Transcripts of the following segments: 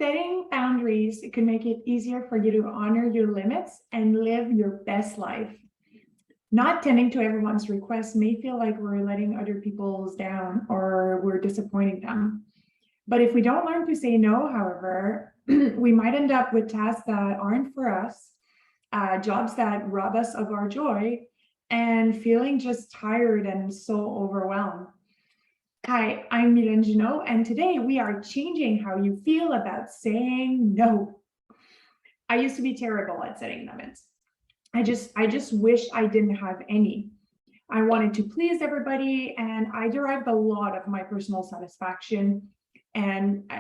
Setting boundaries can make it easier for you to honor your limits and live your best life. Not tending to everyone's requests may feel like we're letting other people's down or we're disappointing them. But if we don't learn to say no, however, we might end up with tasks that aren't for us, jobs that rob us of our joy, and feeling just tired and so overwhelmed. Hi, I'm Niranjano, and today we are changing how you feel about saying no. I used to be terrible at setting limits. I just wish I didn't have any. I wanted to please everybody, and I derived a lot of my personal satisfaction. And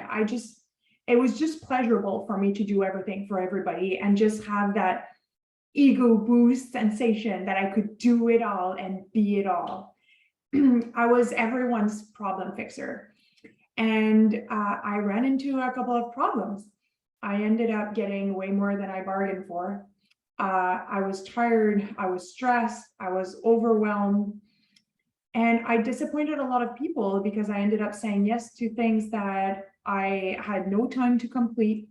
it was just pleasurable for me to do everything for everybody and just have that ego boost sensation that I could do it all and be it all. I was everyone's problem fixer. And I ran into a couple of problems. I ended up getting way more than I bargained for. I was tired, I was stressed, I was overwhelmed, and I disappointed a lot of people because I ended up saying yes to things that I had no time to complete.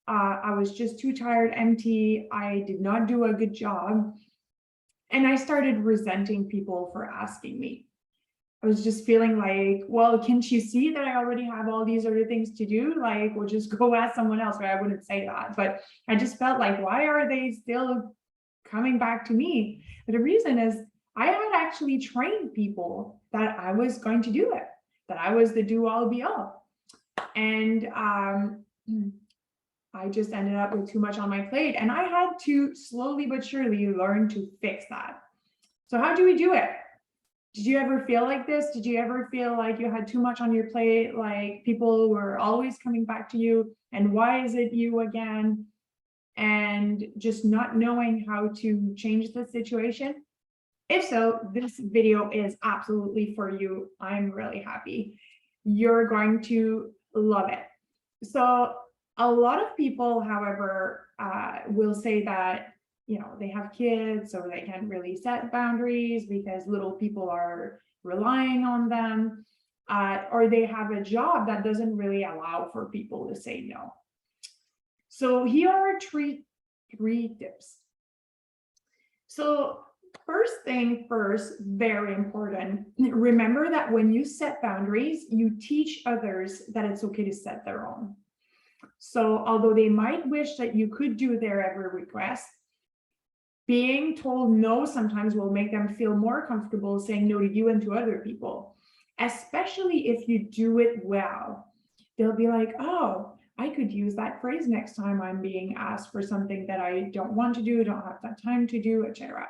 I was just too tired, empty. I did not do a good job. And I started resenting people for asking me. I was just feeling like, well, can't you see that I already have all these other things to do? Like, we'll just go ask someone else. Right? I wouldn't say that, but I just felt like, why are they still coming back to me? But the reason is I had actually trained people that I was going to do it, that I was the do all be all. And I just ended up with too much on my plate, and I had to slowly but surely learn to fix that. So how do we do it? Did you ever feel like this? Did you ever feel like you had too much on your plate, like people were always coming back to you, and why is it you again? And just not knowing how to change the situation? If so, this video is absolutely for you. I'm really happy. You're going to love it. So a lot of people, however, will say that they have kids, so they can't really set boundaries because little people are relying on them, or they have a job that doesn't really allow for people to say no. So here are three tips. So first thing first, very important, remember that when you set boundaries, you teach others that it's okay to set their own. So although they might wish that you could do their every request, being told no sometimes will make them feel more comfortable saying no to you and to other people, especially if you do it well. They'll be like, oh, I could use that phrase next time I'm being asked for something that I don't want to do, don't have that time to do, etc.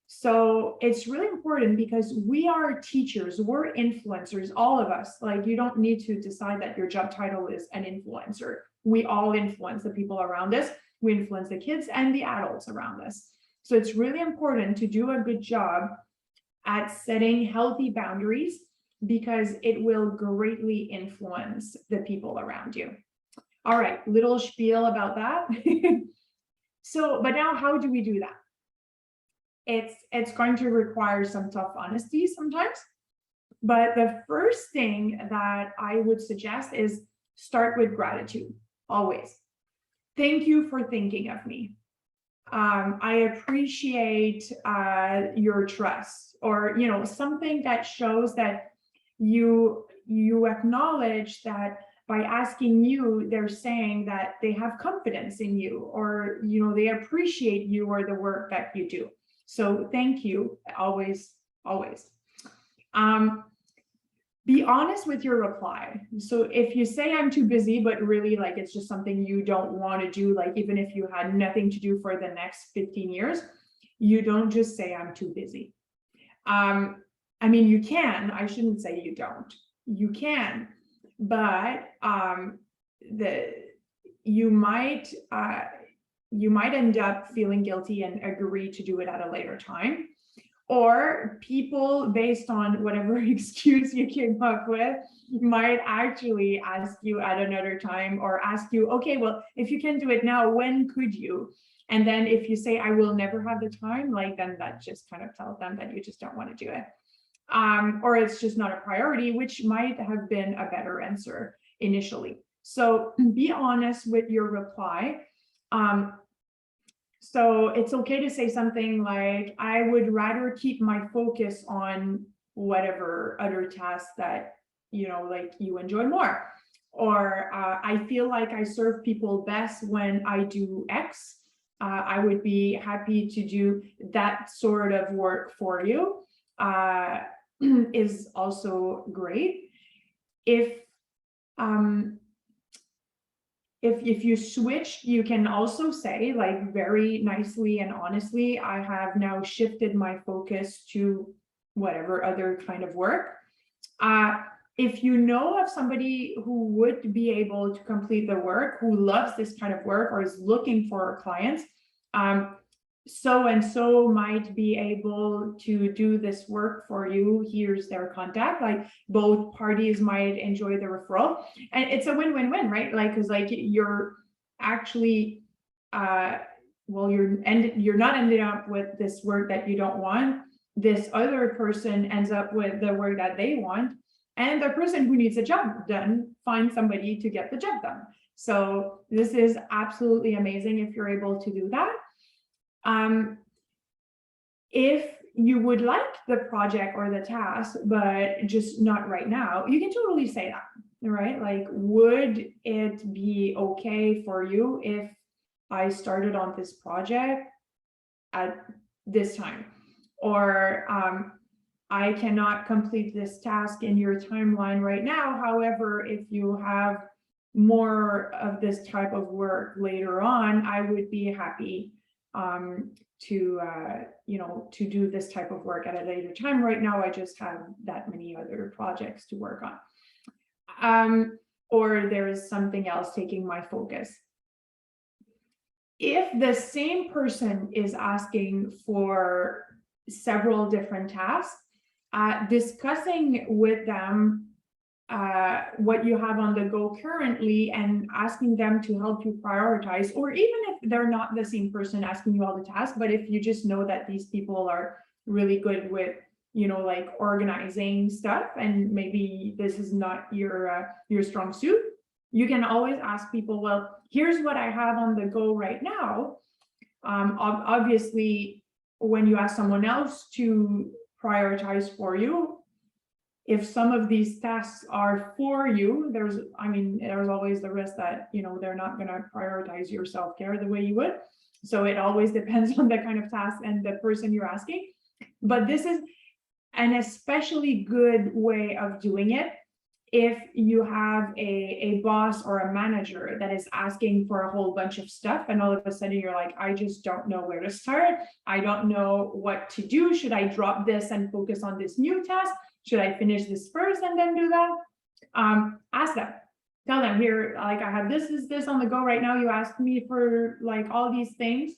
So it's really important because we are teachers, we're influencers, all of us. Like, you don't need to decide that your job title is an influencer. We all influence the people around us. We influence the kids and the adults around us. So it's really important to do a good job at setting healthy boundaries because it will greatly influence the people around you. All right, little spiel about that. But now how do we do that? It's going to require some tough honesty sometimes. But the first thing that I would suggest is start with gratitude, always. Thank you for thinking of me. I appreciate your trust, or something that shows that you acknowledge that by asking you, they're saying that they have confidence in you, or they appreciate you or the work that you do. So thank you, always, always. Be honest with your reply. So if you say I'm too busy, but really like it's just something you don't want to do, like even if you had nothing to do for the next 15 years, you don't just say I'm too busy. I mean, you can, I shouldn't say you don't, you can, but you might end up feeling guilty and agree to do it at a later time. Or people, based on whatever excuse you came up with, might actually ask you at another time, or ask you, okay, well, if you can do it now, when could you? And then if you say, I will never have the time, like, then that just kind of tells them that you just don't want to do it. Or it's just not a priority, which might have been a better answer initially. So be honest with your reply. So it's okay to say something like, I would rather keep my focus on whatever other tasks that, like you enjoy more. Or I feel like I serve people best when I do X. I would be happy to do that sort of work for you, is also great. If you switch, you can also say, like, very nicely and honestly, I have now shifted my focus to whatever other kind of work. If you know of somebody who would be able to complete the work, who loves this kind of work or is looking for clients, so and so might be able to do this work for you. Here's their contact. Like, both parties might enjoy the referral, and it's a win-win-win, right? Like, because like you're actually well, you're not ending up with this work that you don't want. This other person ends up with the work that they want, and the person who needs a job done finds somebody to get the job done. So this is absolutely amazing if you're able to do that. If you would like the project or the task, but just not right now, you can totally say that, right? Like, would it be okay for you if I started on this project at this time? Or I cannot complete this task in your timeline right now. However, if you have more of this type of work later on, I would be happy to do this type of work at a later time. Right now, I just have that many other projects to work on. Or there is something else taking my focus. If the same person is asking for several different tasks, discussing with them what you have on the go currently and asking them to help you prioritize, or even if they're not the same person asking you all the tasks, but if you just know that these people are really good with, like organizing stuff, and maybe this is not your strong suit, you can always ask people, well, here's what I have on the go right now. Obviously, when you ask someone else to prioritize for you, if some of these tasks are for you, there's always the risk that, they're not going to prioritize your self-care the way you would. So it always depends on the kind of task and the person you're asking. But this is an especially good way of doing it if you have a boss or a manager that is asking for a whole bunch of stuff, and all of a sudden you're like, I just don't know where to start. I don't know what to do. Should I drop this and focus on this new task? Should I finish this first and then do that? Ask them. Tell them, here, like, I have this on the go right now. You asked me for like all these things.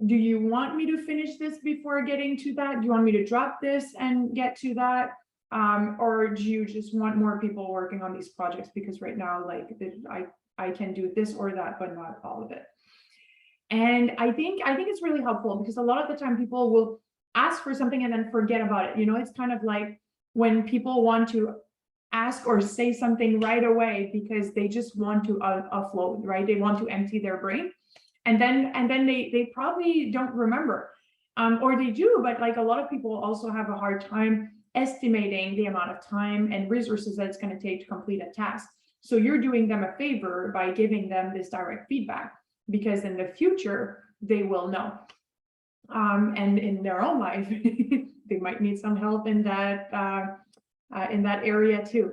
Do you want me to finish this before getting to that? Do you want me to drop this and get to that? Or do you just want more people working on these projects? Because right now, like, I can do this or that, but not all of it. And I think it's really helpful, because a lot of the time people will ask for something and then forget about it. It's kind of like when people want to ask or say something right away because they just want to offload, right? They want to empty their brain, and then they probably don't remember, or they do, but like a lot of people also have a hard time estimating the amount of time and resources that it's going to take to complete a task. So you're doing them a favor by giving them this direct feedback, because in the future they will know. And in their own life, they might need some help in that area too.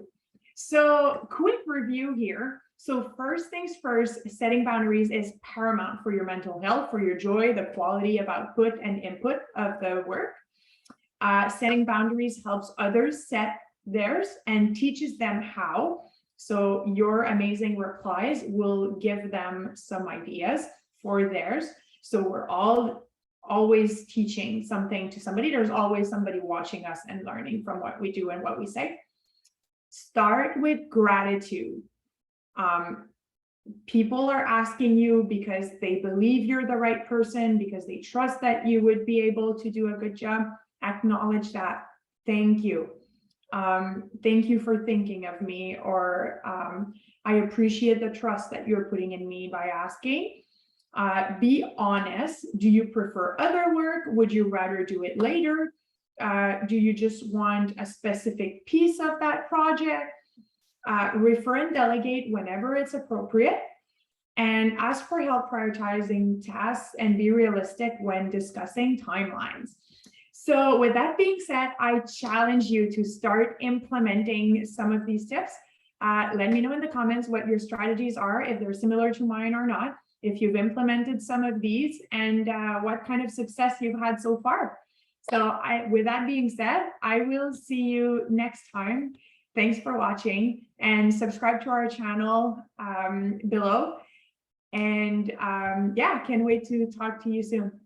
So quick review here. So first things first, setting boundaries is paramount for your mental health, for your joy, the quality of output and input of the work. Setting boundaries helps others set theirs and teaches them how. So your amazing replies will give them some ideas for theirs. So we're always teaching something to somebody. There's always somebody watching us and learning from what we do and what we say. Start with gratitude. People are asking you because they believe you're the right person, because they trust that you would be able to do a good job. Acknowledge that. Thank you. Thank you for thinking of me, or I appreciate the trust that you're putting in me by asking. Be honest. Do you prefer other work? Would you rather do it later? Do you just want a specific piece of that project? Refer and delegate whenever it's appropriate. And ask for help prioritizing tasks and be realistic when discussing timelines. So with that being said, I challenge you to start implementing some of these tips. Let me know in the comments what your strategies are, if they're similar to mine or not, if you've implemented some of these, and what kind of success you've had so far. So with that being said, I will see you next time. Thanks for watching, and subscribe to our channel below. And yeah, can't wait to talk to you soon.